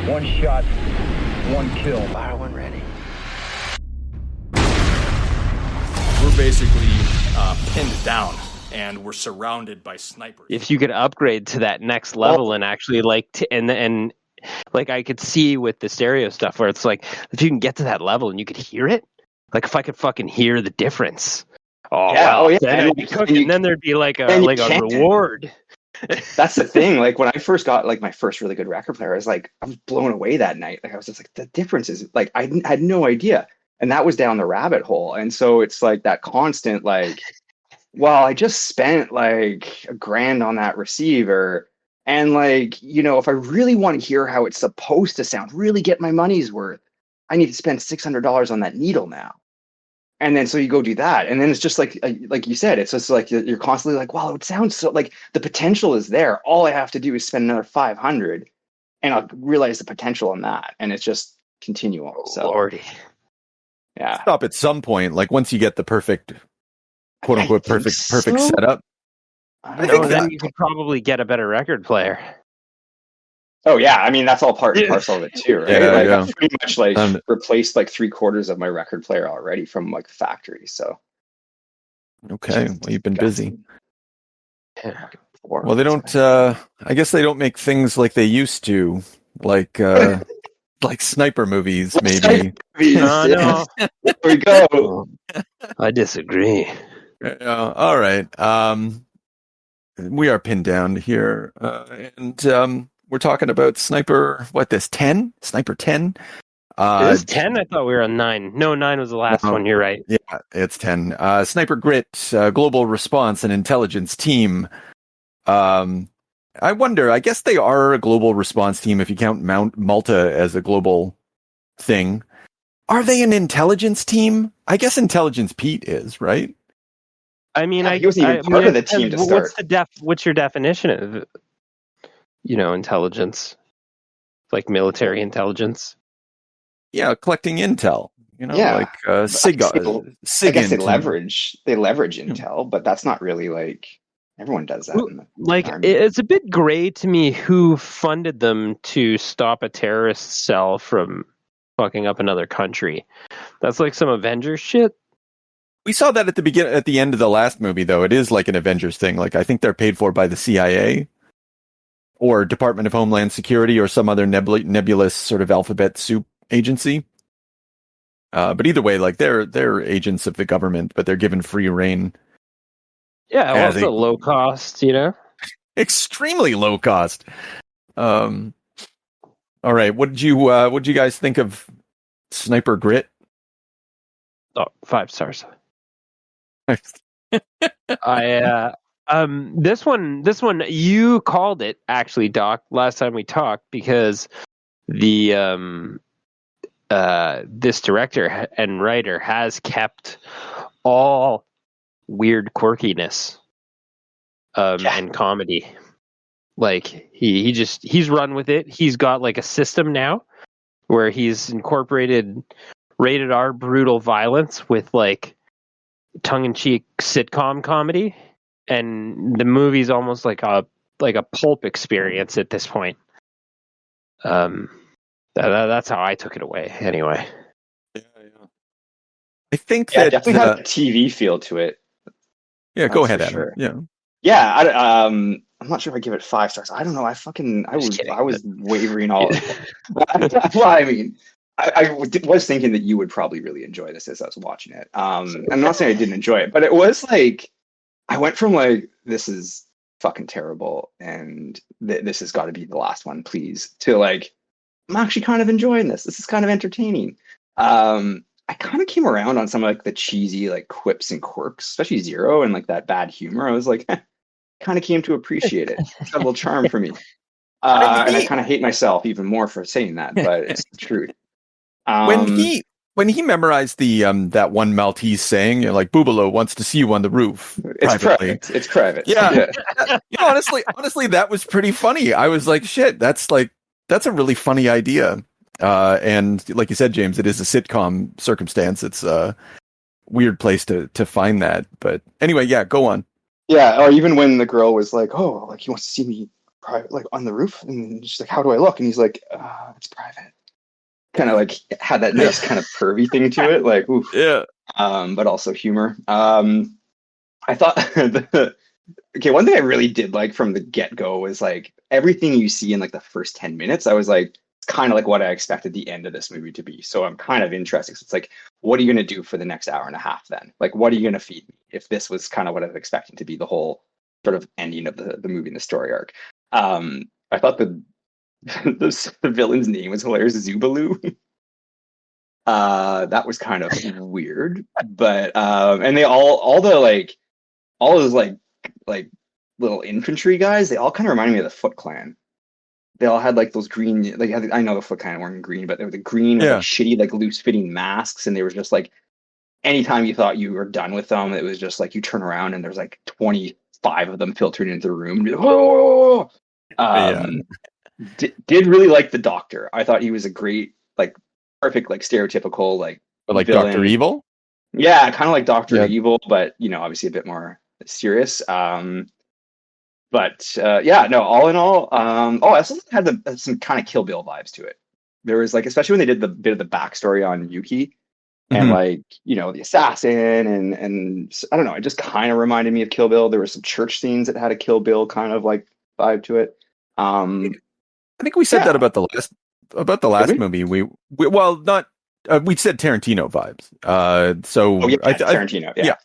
One shot, one kill. Fire when ready. We're basically pinned down, and we're surrounded by snipers. If you could upgrade to that next level and actually and like I could see with the stereo stuff where it's like if you can get to that level and you could hear it, like if I could fucking hear the difference. Oh Yeah, wow. yeah. Then it'd be cooking, and then there'd be like a reward. That's the thing. Like when I first got like my first really good record player, I was blown away that night. Like I was just like, the difference is like I had no idea, and that was down the rabbit hole. And so it's like that constant like, well, I just spent like $1,000 on that receiver, and like if I really want to hear how it's supposed to sound, really get my money's worth, I need to spend $600 on that needle now. And then so you go do that, and then it's just like you said, it's just like you're constantly like, wow, it sounds so like the potential is there. All I have to do is spend another $500, and I'll realize the potential in that, and it's just continual. So, Lordy. Yeah. Stop at some point, like once you get the perfect, quote unquote, perfect setup. I think then you could probably get a better record player. Oh yeah, I mean that's all part and parcel of it too, right? Yeah, I've pretty much like replaced like 3/4 of my record player already from like the factory. So okay, well you've been busy. Yeah. Well, they don't. I guess they don't make things like they used to, like sniper movies, maybe. No. There we go. I disagree. All right. We are pinned down here, and we're talking about Sniper. What this 10? Sniper 10. Is this 10? I thought we were on 9. No, 9 was the last one. You're right. Yeah, it's 10. Sniper Grit, Global Response and Intelligence Team. I wonder. I guess they are a global response team if you count Malta as a global thing. Are they an intelligence team? I guess Intelligence Pete is, right? I mean, he wasn't even part of the team to start. What's your definition of, intelligence? Like military intelligence? Yeah, collecting intel. SIG. I guess they leverage intel, but that's not really like everyone does that. In the Army. It's a bit gray to me who funded them to stop a terrorist cell from fucking up another country. That's like some Avengers shit. We saw that at the end of the last movie, though. It is like an Avengers thing. Like I think they're paid for by the CIA or Department of Homeland Security or some other nebulous sort of alphabet soup agency. But either way, like they're agents of the government, but they're given free reign. Yeah, well, it's a low cost, extremely low cost. All right, what did you guys think of Sniper Grit? Oh, 5 stars. This one you called it actually, Doc, last time we talked, because the this director and writer has kept all weird quirkiness and comedy. Like he's run with it. He's got like a system now where he's incorporated rated R brutal violence with like tongue-in-cheek sitcom comedy, and the movie's almost like a pulp experience at this point. That's how I took it away anyway. Yeah. I think that definitely has a TV feel to it. Yeah, go ahead, Adam. Sure. Yeah. I'm not sure if I give it 5 stars. I don't know. I was wavering all. Well, I mean, I was thinking that you would probably really enjoy this as I was watching it. I'm not saying I didn't enjoy it, but it was like I went from like, this is fucking terrible and this has got to be the last one, please, to like, I'm actually kind of enjoying this. This is kind of entertaining. I kind of came around on some of like the cheesy like quips and quirks, especially Zero and like that bad humor. I was like, kind of came to appreciate it. It's got a little charm for me. And I kind of hate myself even more for saying that, but it's the truth. When he memorized the that one Maltese saying, like Bubalo wants to see you on the roof. It's private. Yeah. Honestly, that was pretty funny. I was like, shit, that's a really funny idea. And like you said, James, it is a sitcom circumstance. It's a weird place to find that. But anyway, yeah, go on. Yeah, or even when the girl was like, oh, like he wants to see me private, like on the roof, and she's like, how do I look? And he's like, it's private. Kind of like had that nice kind of pervy thing to it, like oof. Yeah. But also humor. I thought one thing I really did like from the get-go was like everything you see in like the first 10 minutes, I was like, it's kind of like what I expected the end of this movie to be. So I'm kind of interested. It's like, what are you going to do for the next hour and a half then? Like, what are you going to feed me if this was kind of what I was expecting to be the whole sort of ending of the movie and the story arc? I thought the villain's name was hilarious, Zubalu. That was kind of weird, but and they all those like little infantry guys, they all kind of reminded me of the Foot Clan. They all had like those green, like I know the Foot Clan weren't green, but they were the green with like shitty like loose fitting masks, and they were just like anytime you thought you were done with them, it was just like you turn around and there's like 25 of them filtered into the room. Oh! Did really like the Doctor. I thought he was a great, like perfect, like stereotypical like villain. Dr. Evil. Yeah, kind of like Dr. Evil, but obviously a bit more serious. But all in all, I also had some kind of Kill Bill vibes to it. There was like, especially when they did the bit of the backstory on Yuki and like, the assassin and I don't know, it just kind of reminded me of Kill Bill. There were some church scenes that had a Kill Bill kind of like vibe to it. I think we said that about the last movie. We said Tarantino vibes. Tarantino.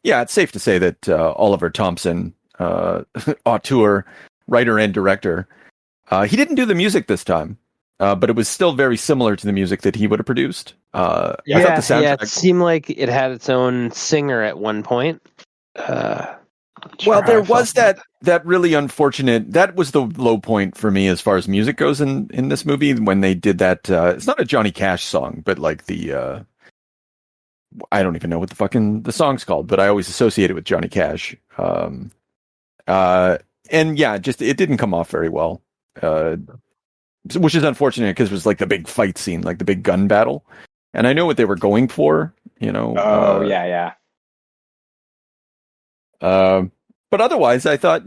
Yeah, it's safe to say that Oliver Thompson, auteur, writer, and director, he didn't do the music this time, but it was still very similar to the music that he would have produced. I thought the soundtrack... it seemed like it had its own singer at one point. Well, there was that really unfortunate. That was the low point for me as far as music goes in this movie when they did that. It's not a Johnny Cash song, but like the I don't even know what the song's called, but I always associate it with Johnny Cash. And yeah, just it didn't come off very well, which is unfortunate because it was like the big fight scene, like the big gun battle, and I know what they were going for. But otherwise, I thought,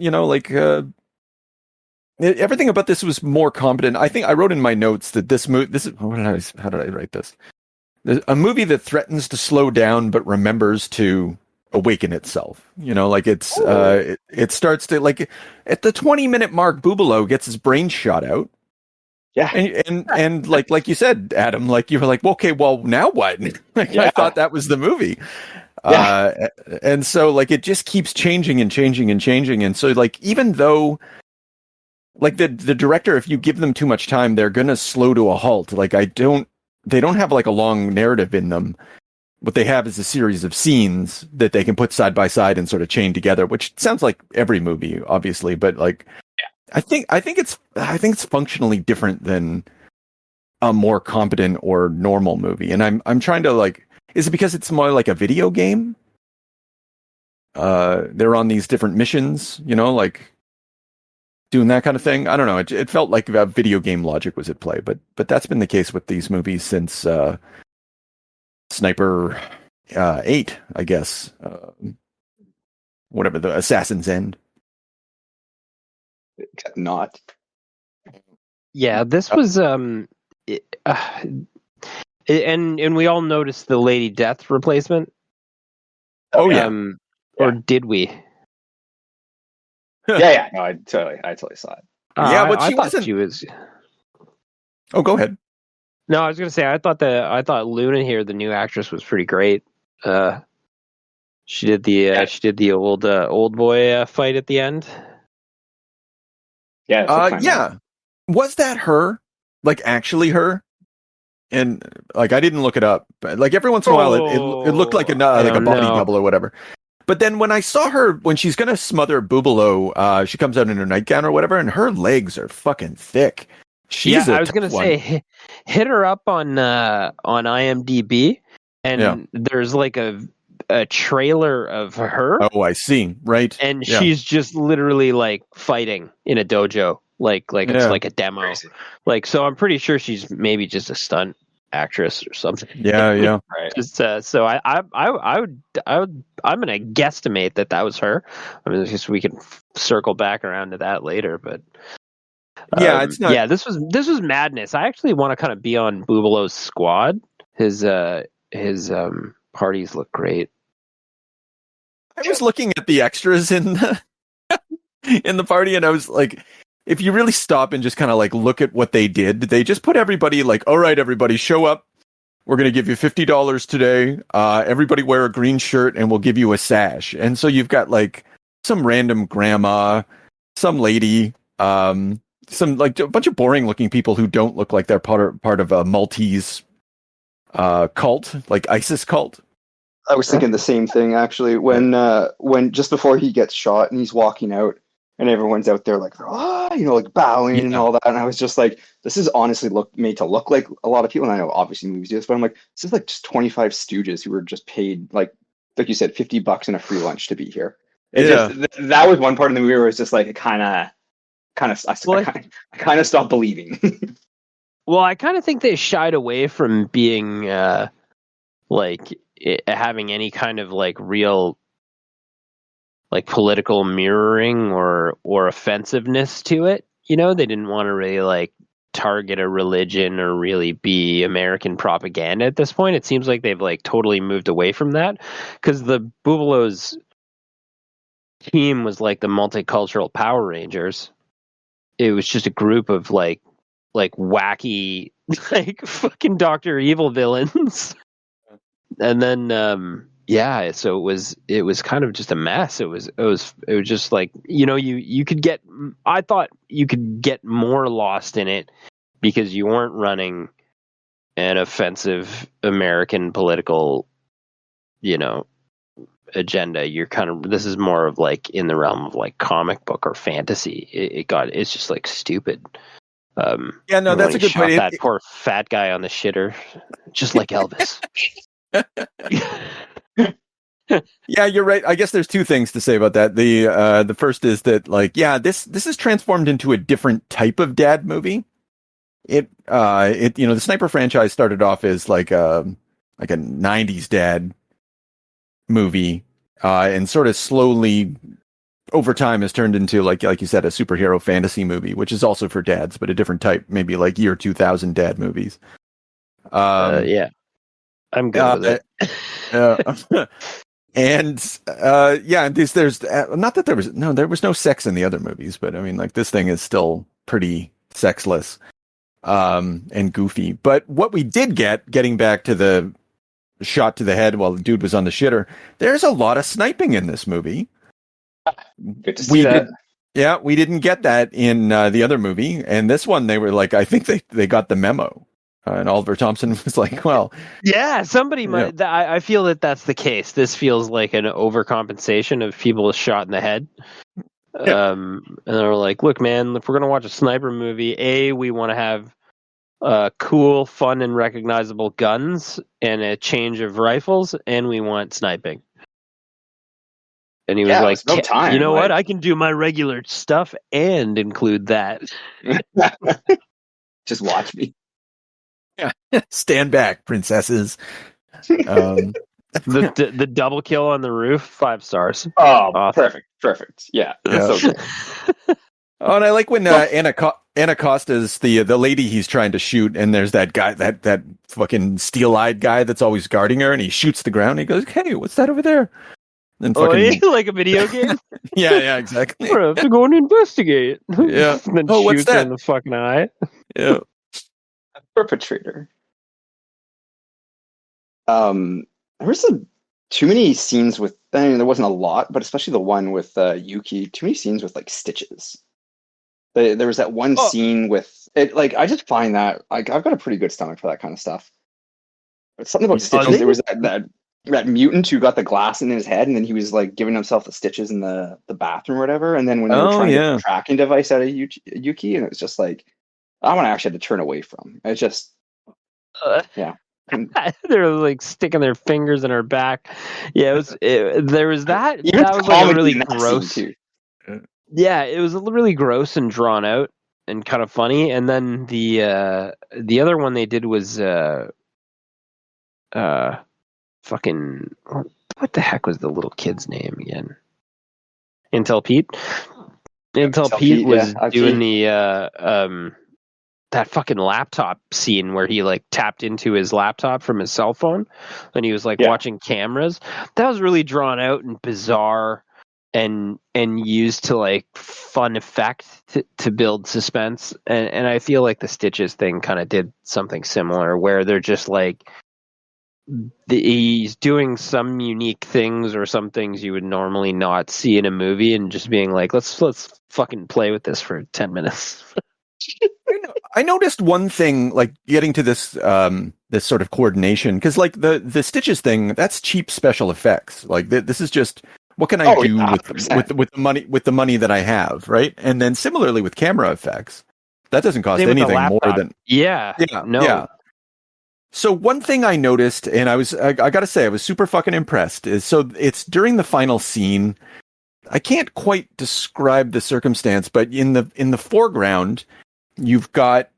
everything about this was more competent. I think I wrote in my notes that how did I write this? A movie that threatens to slow down but remembers to awaken itself. It starts to, like, at the 20-minute mark, Bubalo gets his brain shot out. Yeah, and like you said, Adam, like you were like, well, okay, well, now what? I thought that was the movie. And so like it just keeps changing and changing and changing, and so like even though like the director, if you give them too much time, they're gonna slow to a halt. Like they don't have like a long narrative in them. What they have is a series of scenes that they can put side by side and sort of chain together, which sounds like every movie, obviously, but like I think it's functionally different than a more competent or normal movie. And I'm trying to like, is it because it's more like a video game? They're on these different missions, like doing that kind of thing. I don't know. It felt like video game logic was at play, but that's been the case with these movies since Sniper 8, I guess. Whatever, the Assassin's End. Except not. Yeah, this was and we all noticed the Lady Death replacement. Oh yeah. Or did we? Yeah. No, I totally saw it. But I thought she was. Oh, go ahead. No, I was gonna say I thought Luna here, the new actress, was pretty great. She did the old boy fight at the end. Yeah. Was that her? Like actually her? And like I didn't look it up, but like every once in a while it looked like a body double or whatever. But then when I saw her when she's gonna smother Bubalo, she comes out in her nightgown or whatever, and her legs are fucking thick. I was gonna say hit her up on IMDb, and there's like a trailer of her. Oh, I see. Right. And she's just literally like fighting in a dojo, like it's like a demo. Crazy. Like, so I'm pretty sure she's maybe just a stunt actress or something. Yeah. Right. Just, so I'm gonna guesstimate that was her. I mean, we can circle back around to that later, but Yeah, it's not. Yeah, this was madness. I actually want to kind of be on Boobalow's squad. His parties look great. I was looking at the extras in in the party, and I was like, if you really stop and just kind of like look at what they did, they just put everybody like, all right, everybody, show up. We're going to give you $50 today. Everybody wear a green shirt, and we'll give you a sash. And so you've got like some random grandma, some lady, some like a bunch of boring looking people who don't look like they're part of a Maltese cult, like ISIS cult. I was thinking the same thing actually when just before he gets shot and he's walking out and everyone's out there like like bowing and all that, and I was just like, this is honestly made to look like a lot of people, and I know obviously movies do this, but I'm like, this is like just 25 stooges who were just paid like you said $50 and a free lunch to be here. That was one part of the movie where it's just like it I kind of stopped believing. Well, I kind of think they shied away from being having any kind of like real like political mirroring or offensiveness to it. You know, they didn't want to really like target a religion or really be American propaganda at this point. It seems like they've like totally moved away from that, because the Boobalow's team was like the multicultural Power Rangers. It was just a group of like wacky like fucking Dr. Evil villains. And then so it was kind of just a mess. It was just like, you could get, I thought you could get more lost in it because you weren't running an offensive American political, agenda. You're this is more of like in the realm of like comic book or fantasy. It's just like stupid. That's a good point. That poor fat guy on the shitter, just like Elvis. Yeah, you're right. I guess there's two things to say about that. The first is that this is transformed into a different type of dad movie. The Sniper franchise started off as like a 90s dad movie, and sort of slowly over time has turned into like you said, a superhero fantasy movie, which is also for dads, but a different type, maybe like year 2000 dad movies. Yeah, I'm good with it. And there's not that there was no sex in the other movies, but I mean, like, this thing is still pretty sexless and goofy. But what we did getting back to the shot to the head while the dude was on the shitter, there's a lot of sniping in this movie. Good to see that. We didn't get that in the other movie, and this one they were like, I think they got the memo. And Oliver Thompson was like, well... Yeah, somebody might... I feel that that's the case. This feels like an overcompensation of people shot in the head. Yeah. And they're like, look, man, if we're going to watch a sniper movie, we want to have cool, fun, and recognizable guns and a change of rifles, and we want sniping. And he was like, no time, you know what? I can do my regular stuff and include that. Just watch me. Yeah. Stand back, princesses. The double kill on the roof, 5 stars. Oh, awesome. Perfect. Yeah. That's so good. And I like when Anna Costa's the lady he's trying to shoot, and there's that guy, that fucking steel-eyed guy that's always guarding her, and he shoots the ground. And he goes, "Hey, what's that over there?" And like a video game. yeah, exactly. I have to go and investigate. Yeah. And then what's shoots that? her in the fucking eye. Yeah. A perpetrator. There was too many scenes with. I mean, there wasn't a lot, but especially the one with Yuki. Too many scenes with like stitches. There was that one scene with it. Like, I just find that like I've got a pretty good stomach for that kind of stuff. It's something about stitches. There was that mutant who got the glass in his head, and then he was like giving himself the stitches in the bathroom or whatever. And then when they were trying to get the tracking device out of Yuki, and it was just like, I want to actually have to turn away from. It's just, yeah. They're like sticking their fingers in her back. Yeah, there was that. Even that was like a really gross. Too. Yeah, it was really gross and drawn out and kind of funny. And then the other one they did was fucking, what the heck was the little kid's name again? Intel Pete. until Until Pete Pete, was yeah, doing Pete. the that fucking laptop scene where he like tapped into his laptop from his cell phone and he was like watching cameras. That was really drawn out and bizarre and used to like fun effect to build suspense. And I feel like the Stitches thing kind of did something similar where they're just like he's doing some unique things or some things you would normally not see in a movie and just being like, let's fucking play with this for 10 minutes. I noticed one thing, like getting to this this sort of coordination, because like the Stitches thing, that's cheap special effects. Like this is just what can I do with the money that I have, right? And then similarly with camera effects, that doesn't cost anything more than yeah. So one thing I noticed, and I gotta say I was super fucking impressed, is so it's during the final scene. I can't quite describe the circumstance, but in the foreground, you've got,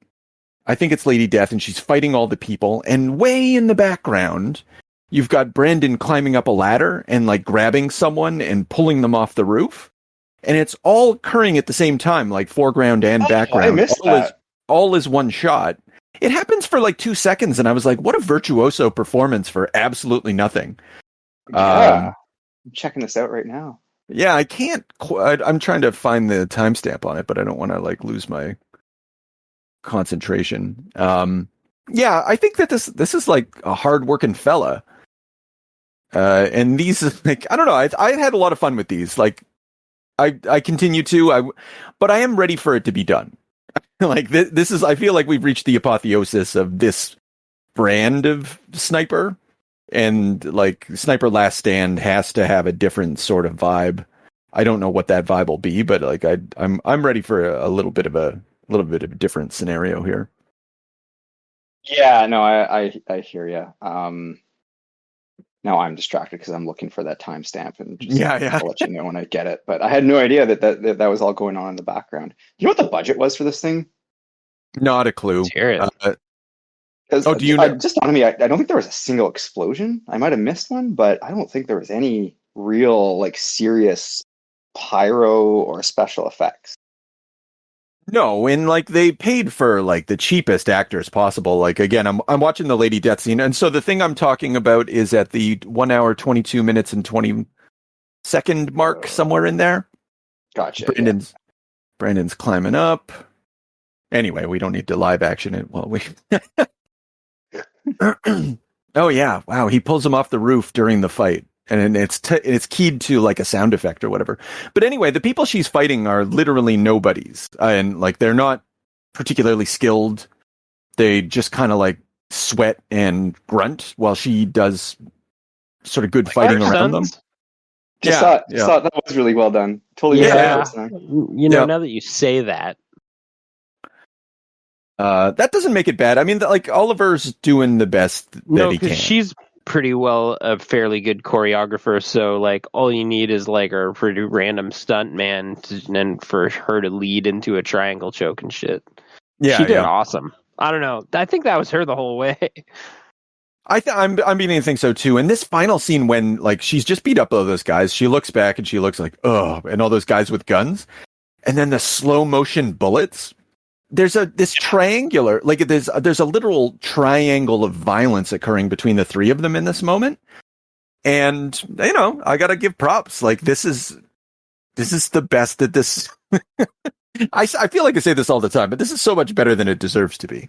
I think it's Lady Death, and she's fighting all the people. And way in the background, you've got Brandon climbing up a ladder and like grabbing someone and pulling them off the roof. And it's all occurring at the same time, like foreground and background. I missed that. All is one shot. It happens for like 2 seconds, and I was like, what a virtuoso performance for absolutely nothing. Yeah. I'm checking this out right now. Yeah, I can't. I'm trying to find the timestamp on it, but I don't want to like lose my concentration. Yeah, I think that this is like a hard-working fella. And these, like, I don't know. I had a lot of fun with these. Like, I continue to. But I am ready for it to be done. Like this is. I feel like we've reached the apotheosis of this brand of sniper. And like Sniper Last Stand has to have a different sort of vibe. I don't know what that vibe will be, but like I'm ready for a little bit of a different scenario here. Yeah, no, I hear you. Now I'm distracted because I'm looking for that timestamp and just I'll let you know when I get it. But I had no idea that was all going on in the background. You know what the budget was for this thing? Not a clue. Do you know? Just on me, I don't think there was a single explosion. I might have missed one, but I don't think there was any real like serious pyro or special effects. No, and like they paid for like the cheapest actors possible. Like again, I'm watching the Lady Death scene, and so the thing I'm talking about is at the 1 hour 22 minutes and 20 second mark, somewhere in there. Gotcha. Brandon's climbing up. Anyway, we don't need to live action it. Well, we. Oh yeah! Wow, he pulls him off the roof during the fight, and it's keyed to like a sound effect or whatever. But anyway, the people she's fighting are literally nobodies, and like they're not particularly skilled. They just kind of like sweat and grunt while she does sort of good fighting around them. Thought that was really well done. Totally. Now that you say that. That doesn't make it bad. I mean, like Oliver's doing the best that he can. She's pretty well a fairly good choreographer. So like, all you need is like a pretty random stunt man, and for her to lead into a triangle choke and shit. Yeah, she did awesome. I don't know. I think that was her the whole way. I'm beginning to think so too. And this final scene when like she's just beat up all those guys, she looks back and she looks like and all those guys with guns, and then the slow motion bullets. There's this triangular, like there's a literal triangle of violence occurring between the three of them in this moment. And, I gotta give props. Like this is the best that this, I feel like I say this all the time, but this is so much better than it deserves to be.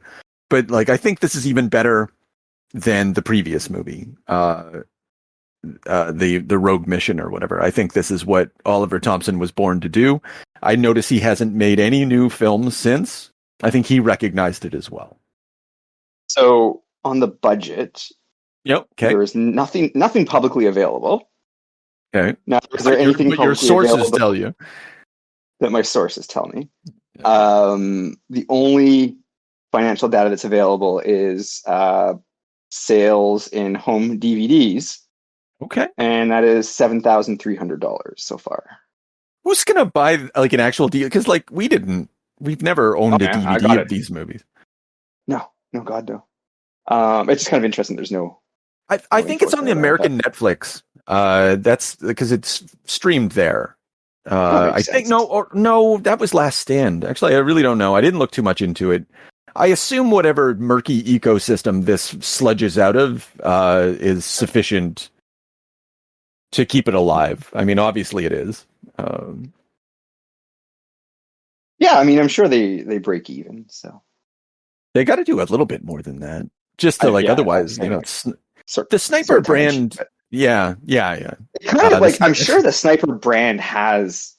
But like, I think this is even better than the previous movie, the Rogue Mission or whatever. I think this is what Oliver Thompson was born to do. I notice he hasn't made any new films since. I think he recognized it as well. So on the budget, there is nothing publicly available. Okay. Now, is there anything but your sources tell you that my sources tell me? The only financial data that's available is sales in home DVDs. Okay. And that is $7,300 so far. Who's gonna buy like an actual DVD? Because like we've never owned a DVD of these movies. No, God no. It's just kind of interesting. There's no. I think it's on the American Netflix. That's because it's streamed there. I think no, that was Last Stand. Actually, I really don't know. I didn't look too much into it. I assume whatever murky ecosystem this sludges out of is sufficient to keep it alive. I mean, obviously it is. Yeah, I mean, I'm sure they break even, so they got to do a little bit more than that, just to otherwise, the Sniper brand. Yeah. It's kind of like I'm sure the Sniper brand has,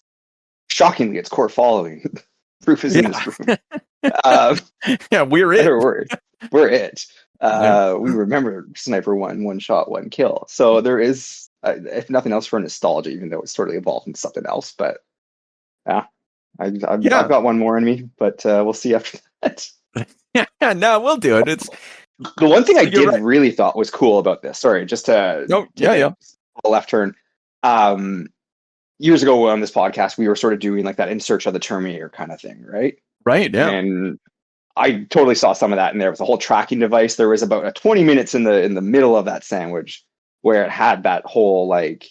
shockingly, its core following. Proof is in this room. Yeah, we're it. We're it. We remember Sniper one shot, one kill. So there is, if nothing else, for nostalgia, even though it's totally evolved into something else. But yeah, I've got one more in me, but we'll see after that. Yeah, no, we'll do it. It's the one thing I really thought was cool about this. Sorry, just to a left turn. Years ago on this podcast, we were sort of doing like that In Search of the Terminator kind of thing, right? Right, yeah. And I totally saw some of that in there with the whole tracking device. There was about 20 minutes in the middle of that sandwich where it had that whole like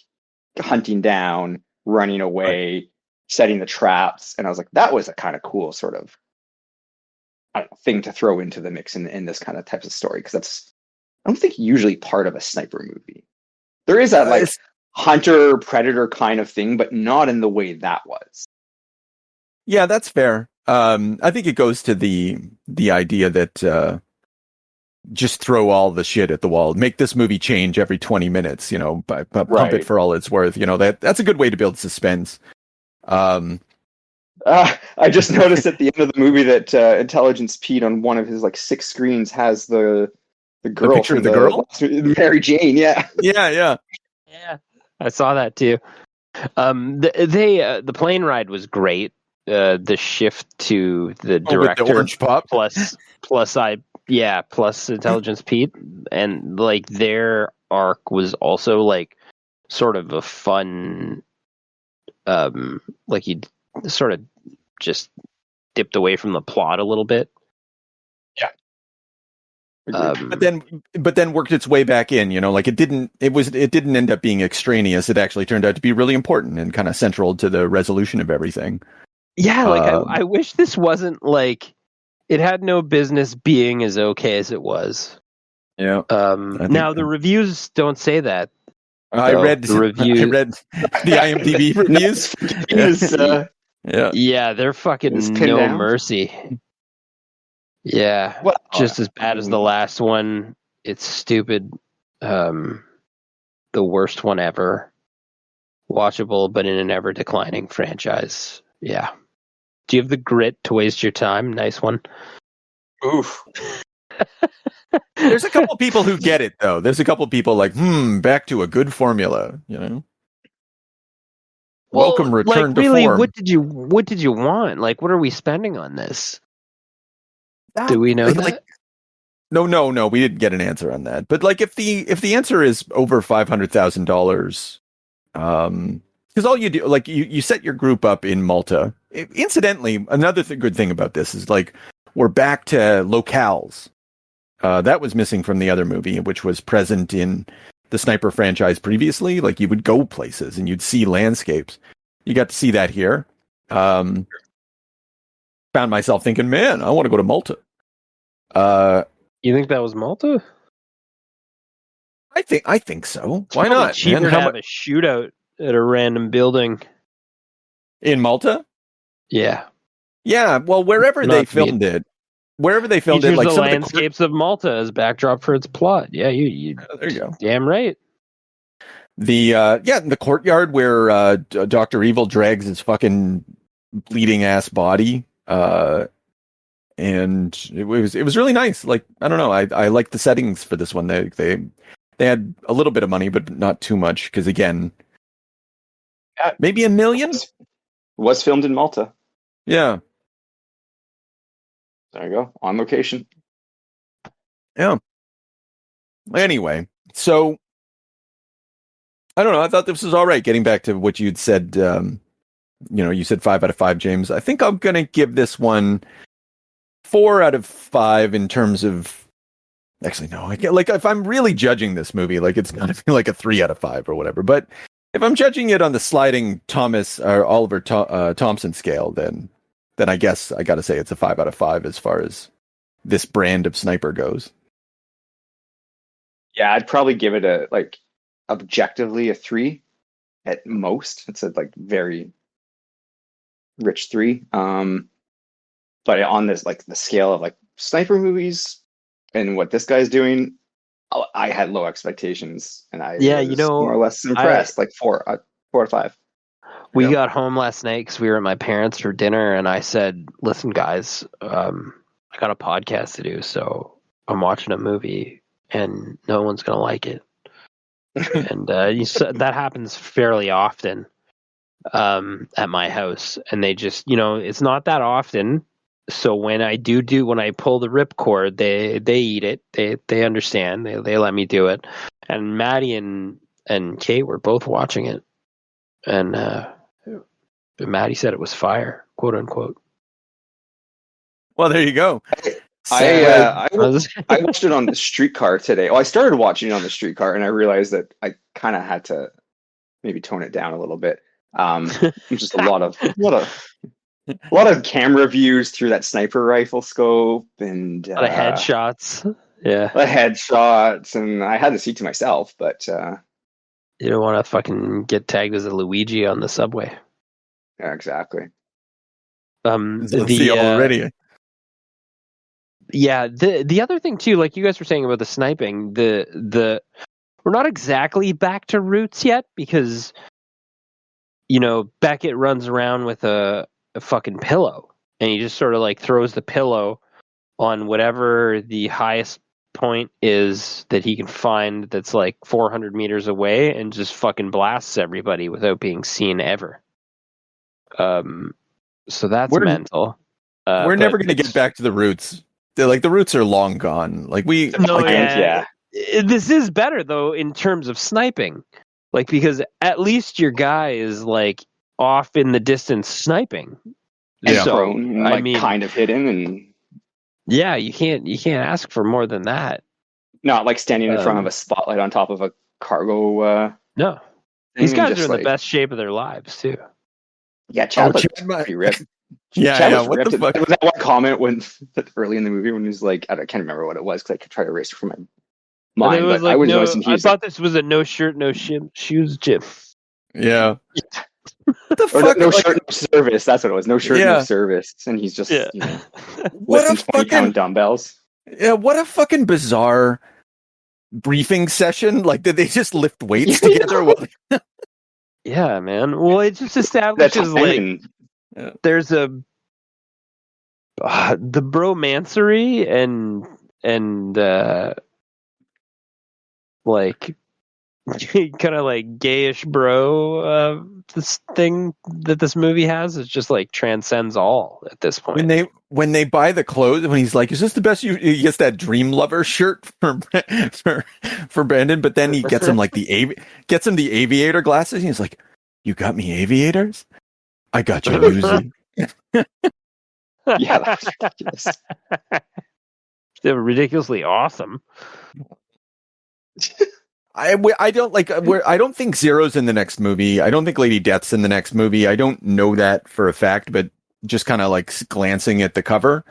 hunting down, running away, setting the traps, and I was like, that was a kind of cool sort of thing to throw into the mix in this kind of types of story, because that's, I don't think, usually part of a sniper movie. There is that like hunter predator kind of thing, but not in the way that was. Yeah, that's fair. I think it goes to the idea that just throw all the shit at the wall, make this movie change every 20 minutes, pump it for all it's worth. That's a good way to build suspense. I just noticed at the end of the movie that Intelligence Pete on one of his like 6 screens has the girl, the picture of the girl, Mary Jane. Yeah. I saw that too. The plane ride was great. The shift to the director, with the orange pop plus Intelligence Pete, and like their arc was also like sort of a fun, like he sort of just dipped away from the plot a little bit. Yeah. But then worked its way back in, like it didn't end up being extraneous. It actually turned out to be really important and kind of central to the resolution of everything. Yeah, like I wish this wasn't like, it had no business being as okay as it was. Yeah. Now the reviews don't say that. I read the IMDb reviews. Yeah, they're fucking no down. Mercy. Yeah, just as bad as the last one. It's stupid. The worst one ever. Watchable, but in an ever declining franchise. Yeah. Do you have the grit to waste your time? Nice one. Oof. There's a couple people who get it though. There's a couple people like, back to a good formula. Welcome, return like, to really, form. What did you want? Like, what are we spending on this? Do we know that? No, we didn't get an answer on that. But like, if the answer is over $500,000, because all you do, like, you set your group up in Malta. Incidentally, another good thing about this is like we're back to locales. That was missing from the other movie, which was present in the Sniper franchise previously. Like you would go places and you'd see landscapes. You got to see that here. Found myself thinking, man, I want to go to Malta. You think that was Malta? I think so. Why not? Cheaper to have a shootout at a random building in Malta. Yeah. Well, wherever they filmed it, like the some landscapes of Malta as backdrop for its plot. Yeah, you there you go. Damn right. The courtyard where Dr. Evil drags his fucking bleeding ass body, and it was really nice. Like, I don't know, I like the settings for this one. They had a little bit of money, but not too much, because again, maybe $1 million. Was filmed in Malta. Yeah. There you go. On location. Yeah. Anyway, so I don't know. I thought this was all right. Getting back to what you'd said, you said 5 out of 5, James. I think I'm going to give this one 4 out of 5 in terms of. Actually, no. Like, if I'm really judging this movie, like, it's got to be like a 3 out of 5 or whatever. But If I'm judging it on the sliding Thomas or Oliver Thompson scale, then I guess I got to say it's a 5 out of 5 as far as this brand of sniper goes. Yeah, I'd probably give it a objectively a 3 at most. It's a very rich 3. But on this the scale of sniper movies and what this guy's doing, I had low expectations, and I was more or less impressed. 4 out of 5. We got home last night because we were at my parents' for dinner, and I said, "Listen, guys, I got a podcast to do, so I'm watching a movie, and no one's gonna like it." And that happens fairly often at my house, and they just, it's not that often. So when I when I pull the ripcord, they eat it. They understand. They let me do it. And Maddie and Kate were both watching it, and Maddie said it was fire, quote unquote. Well, there you go. I watched it on the streetcar today. Well, I started watching it on the streetcar, and I realized that I kind of had to maybe tone it down a little bit. Just a lot of camera views through that sniper rifle scope, and a lot of headshots. Yeah, a lot of headshots, and I had the seat to myself, but you don't want to fucking get tagged as a Luigi on the subway. Yeah, exactly. Already. Yeah, the other thing too, like you guys were saying about the sniping, the we're not exactly back to roots yet, because Beckett runs around with a fucking pillow, and he just sort of throws the pillow on whatever the highest point is that he can find, that's 400 meters away, and just fucking blasts everybody without being seen ever. So that's mental. We're never going to get back to the roots. The roots are long gone. This is better though in terms of sniping, because at least your guy is off in the distance sniping. And prone, kind of hidden, and yeah, you can't ask for more than that. Not standing in front of a spotlight on top of a cargo. No, these guys are in the best shape of their lives too. Yeah, Chad was pretty ripped. Yeah. What the fuck? Was that one comment early in the movie when he was I can't remember what it was because I could try to erase it from my mind. But I was noticing I thought this was a no shirt, no shoes gym. Yeah. What the fuck? No shirt, no service. That's what it was. No shirt, no service. And he's just what a 20-pound dumbbells. Yeah, what a fucking bizarre briefing session. Did they just lift weights together? Yeah, man. Well, it just establishes there's the bromancery and kind of gayish bro this thing that this movie has is just transcends all at this point. When they buy the clothes, when he's is this the best he gets that Dream Lover shirt for Brandon, but then he gets him the aviator glasses, and he's like, "You got me aviators? I got you Uzi." Yeah, that's ridiculous. They were ridiculously awesome. I don't I don't think Zero's in the next movie. I don't think Lady Death's in the next movie. I don't know that for a fact, but just kind of glancing at the cover,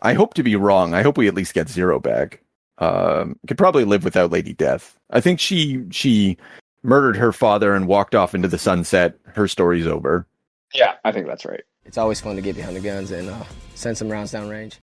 I hope to be wrong. I hope we at least get Zero back. Could probably live without Lady Death. I think she murdered her father and walked off into the sunset. Her story's over. Yeah, I think that's right. It's always fun to get behind the guns and send some rounds downrange.